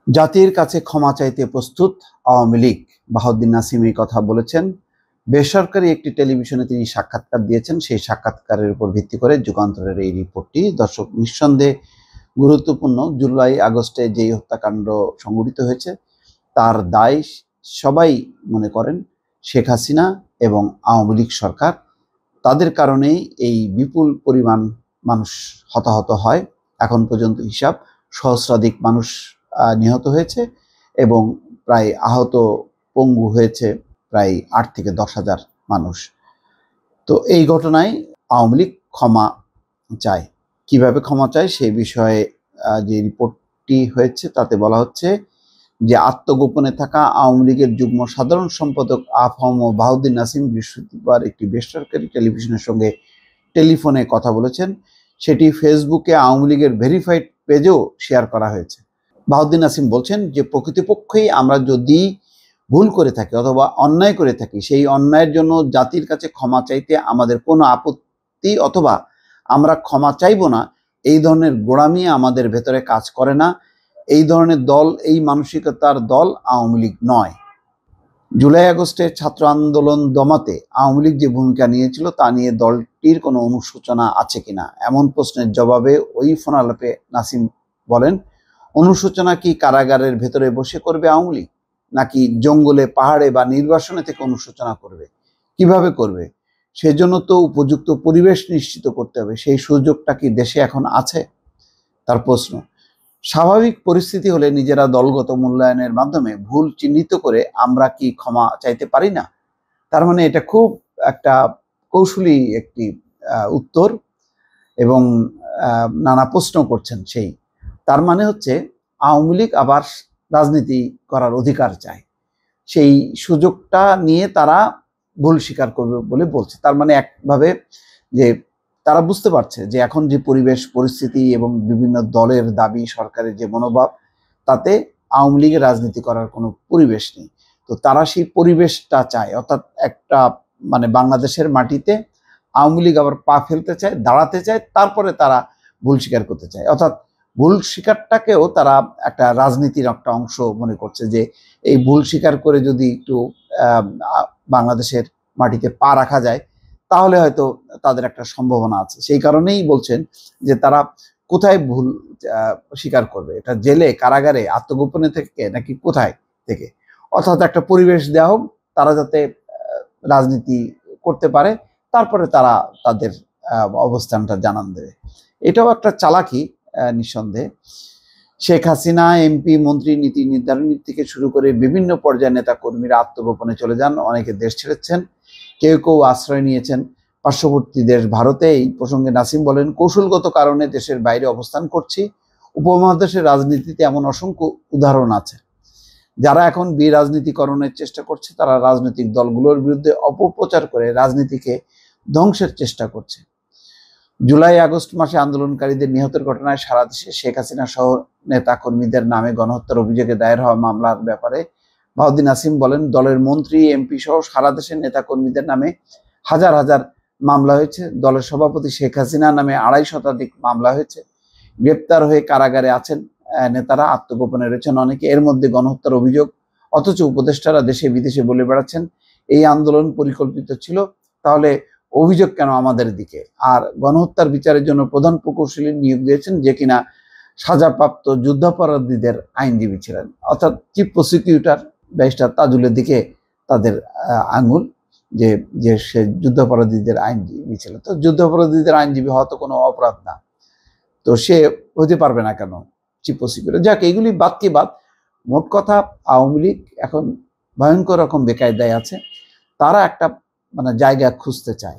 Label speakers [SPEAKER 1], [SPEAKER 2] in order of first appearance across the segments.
[SPEAKER 1] জাতির কাছে ক্ষমা চাইতে প্রস্তুত আওয়ামী লীগ। বাহাউদ্দিন নাসিম এই কথা বলেছেন। বেসরকারি একটি টেলিভিশনে তিনি সাক্ষাৎকার দিয়েছেন। সেই সাক্ষাৎকারের উপর ভিত্তি করে যুগান্তরের এই রিপোর্টটি। দর্শক, নিঃসন্দেহে গুরুত্বপূর্ণ। জুলাই আগস্টে যেই হত্যাকাণ্ড সংঘটিত হয়েছে তার দায় সবাই মনে করেন শেখ হাসিনা এবং আওয়ামী লীগ সরকার। তাদের কারণেই এই বিপুল পরিমাণ মানুষ হতাহত হয়। এখন পর্যন্ত হিসাব সহস্রাধিক মানুষ নিহত হয়েছে এবং প্রায় আহত পঙ্গু হয়েছে প্রায় 8 থেকে 10,000 মানুষ। তো এই ঘটনায় আওয়ামী লীগ ক্ষমা চায়। কিভাবে ক্ষমা চায় সেই বিষয়ে যে রিপোর্টটি হয়েছে তাতে বলা হচ্ছে যে আত্মগোপনে থাকা আওয়ামী লীগের যুগ্ম সাধারণ সম্পাদক আফম বাহাউদ্দিন নাসিম বৃহস্পতিবার একটি বেসরকারি টেলিভিশনের সঙ্গে টেলিফোনে কথা বলেছেন। সেটি ফেসবুকে আওয়ামী লীগের ভেরিফাইড পেজেও শেয়ার করা হয়েছে। বাহাউদ্দিন নাসিম বলছেন যে প্রকৃতপক্ষেই আমরা যদি ভুল করে থাকি অথবা অন্যায় করে থাকি, সেই অন্যায়ের জন্য জাতির কাছে ক্ষমা চাইতে আমাদের কোনো আপত্তি অথবা আমরা ক্ষমা চাইব না, এই ধরনের গোঁড়ামি আমাদের ভেতরে কাজ করে না। এই ধরনের দল, এই মানসিকতার দল আওয়ামী লীগ নয়। জুলাই আগস্টে ছাত্র আন্দোলন দমাতে আওয়ামী লীগ যে ভূমিকা নিয়েছিল তা নিয়ে দলটির কোনো অনুশোচনা আছে কিনা এমন প্রশ্নের জবাবে ওই ফোনালাপে নাসিম বলেন, অনুশোচনা কি কারাগারের ভেতরে বসে করবে আওয়ামী লীগ, নাকি জঙ্গলে, পাহাড়ে বা নির্বাসনে থেকে অনুশোচনা করবে? কিভাবে করবে? সেজন্য তো উপযুক্ত পরিবেশ নিশ্চিত করতে হবে। সেই সুযোগটা কি দেশে এখন আছে? তার প্রশ্ন। স্বাভাবিক পরিস্থিতি হলে নিজেরা দলগত মূল্যায়নের মাধ্যমে ভুল চিহ্নিত করে আমরা কি ক্ষমা চাইতে পারি না? তার মানে এটা খুব একটা কৌশলী একটি উত্তর এবং নানা প্রশ্ন করছেন সেই। তার মানে হচ্ছে আওয়ামী লীগ আবার রাজনীতি করার অধিকার চায়। সেই সুযোগটা নিয়ে তারা ভুল স্বীকার করবে বলে বলছে। তার মানে একভাবে যে তারা বুঝতে পারছে যে এখন যে পরিবেশ পরিস্থিতি এবং বিভিন্ন দলের দাবি, সরকারের যে মনোভাব, তাতে আওয়ামী লীগের রাজনীতি করার কোনো পরিবেশ নেই। তো তারা সেই পরিবেশটা চায়, অর্থাৎ একটা মানে বাংলাদেশের মাটিতে আওয়ামী লীগ আবার পা ফেলতে চায়, দাঁড়াতে চায়, তারপরে তারা ভুল স্বীকার করতে চায়। অর্থাৎ ভুল স্বীকারটাকেও তারা একটা রাজনীতির একটা অংশ মনে করছে যে এই ভুল স্বীকার করে যদি একটু বাংলাদেশের মাটিতে পা রাখা যায় তাহলে হয়তো তাদের একটা সম্ভাবনা আছে। সেই কারণেই বলছেন যে তারা কোথায় ভুল স্বীকার করবে, এটা জেলে, কারাগারে, আত্মগোপনে থেকে নাকি কোথায় থেকে? অর্থাৎ একটা পরিবেশ দেওয়া হোক, তারা যাতে রাজনীতি করতে পারে, তারপরে তারা তাদের অবস্থানটা জানান দেবে। এটাও একটা চালাকি নিঃসন্দেহে। শেখ হাসিনা এমপি, মন্ত্রী, নীতি নির্ধারণ থেকে শুরু করে বিভিন্ন পর্যায়ের নেতা কর্মীরা আত্মগোপনে চলে যান। অনেকে দেশ ছেড়েছেন, কেউ কেউ আশ্রয় নিয়েছেন পার্শ্ববর্তী দেশ ভারতে। এই প্রসঙ্গে নাসিম বলেন, কৌশলগত কারণে দেশের বাইরে অবস্থান করছি। উপমহাদেশের রাজনীতিতে এমন অসংখ্য উদাহরণ আছে। যারা এখন বিরাজনীতিকরণের চেষ্টা করছে তারা রাজনৈতিক দলগুলোর বিরুদ্ধে অপপ্রচার করে রাজনীতিকে ধ্বংসের চেষ্টা করছে। জুলাই আগস্ট মাসে আন্দোলনকারীদের নিহতের ঘটনায় সারা দেশে শেখ হাসিনা সহ নেতা কর্মীদের নামে গণহত্যার অভিযোগে দায়ের হওয়া মামলার ব্যাপারে বাহাউদ্দিন নাসিম বলেন, দলের মন্ত্রী, এমপি সহ সারা দেশের নেতা কর্মীদের নামে হাজার হাজার মামলা হয়েছে। দলের সভাপতি শেখ হাসিনা নামে 2.5 শতাধিক মামলা হয়েছে। গ্রেপ্তার হয়ে কারাগারে আছেন নেতারা, আত্মগোপনে রয়েছেন অনেকে। এর মধ্যে গণহত্যার অভিযোগ। অথচ উপদেষ্টারা দেশে বিদেশে বলে বেড়াচ্ছেন এই আন্দোলন পরিকল্পিত ছিল। তাহলে অভিযোগ কেন আমাদের দিকে? আর গণহত্যার বিচারের জন্য প্রধান প্রকৌশলী নিয়োগ দিয়েছেন যে কিনা সাজাপ্রাপ্ত যুদ্ধাপরাধীদের আইনজীবী ছিলেন। অর্থাৎ চিফ প্রসিকিউটর ব্যারিস্টার তাজুলের দিকে তাদের আঙুল, যে যে সে যুদ্ধাপরাধীদের আইনজীবী ছিলেন। তো যুদ্ধাপরাধীদের আইনজীবী হওয়া তো কোনো অপরাধ না, তো সে হতে পারবে না কেন চিফ প্রসিকিউটর? যাক, এগুলি বাদ কি বাদ। মোট কথা, আওয়ামী লীগ এখন ভয়ঙ্কর রকম বেকায়দায় আছে। তারা একটা মানে জায়গা খুঁজতে চায়।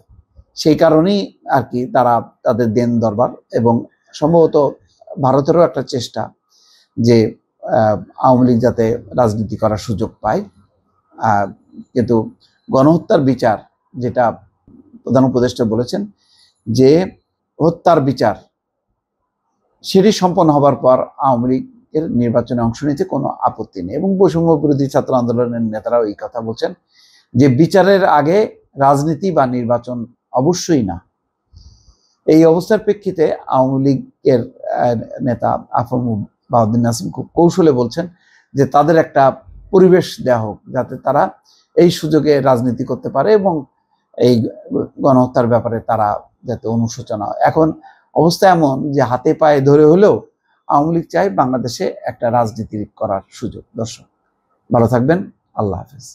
[SPEAKER 1] সেই কারণেই আর কি তারা তাদের দেন দরবার, এবং সম্ভবত ভারতেরও একটা চেষ্টা যে আওয়ামী লীগ যাতে রাজনীতি করার সুযোগ পায়। কিন্তু গণহত্যার বিচার, যেটা প্রধান উপদেষ্টা বলেছেন যে হত্যার বিচার, সেটি সম্পন্ন হবার পর আওয়ামী লীগের নির্বাচনে অংশ নিতে কোনো আপত্তি নেই। এবং বৈষম্য বিরোধী ছাত্র আন্দোলনের নেতারাও এই কথা বলছেন যে বিচারের আগে রাজনীতি বা নির্বাচন অবশ্যই না। এই অবস্থার প্রেক্ষিতে আওয়ামী লীগের নেতা আফম বাহাউদ্দিন নাসিম খুব কৌশলে বলছেন যে তাদের একটা পরিবেশ দেওয়া হোক যাতে তারা এই সুযোগে রাজনীতি করতে পারে এবং এই গণহত্যার ব্যাপারে তারা যাতে অনুশোচনা হয়। এখন অবস্থা এমন যে হাতে পায়ে ধরে হলেও আওয়ামী লীগ চায় বাংলাদেশে একটা রাজনীতি করার সুযোগ। দর্শক ভালো থাকবেন, আল্লাহ হাফেজ।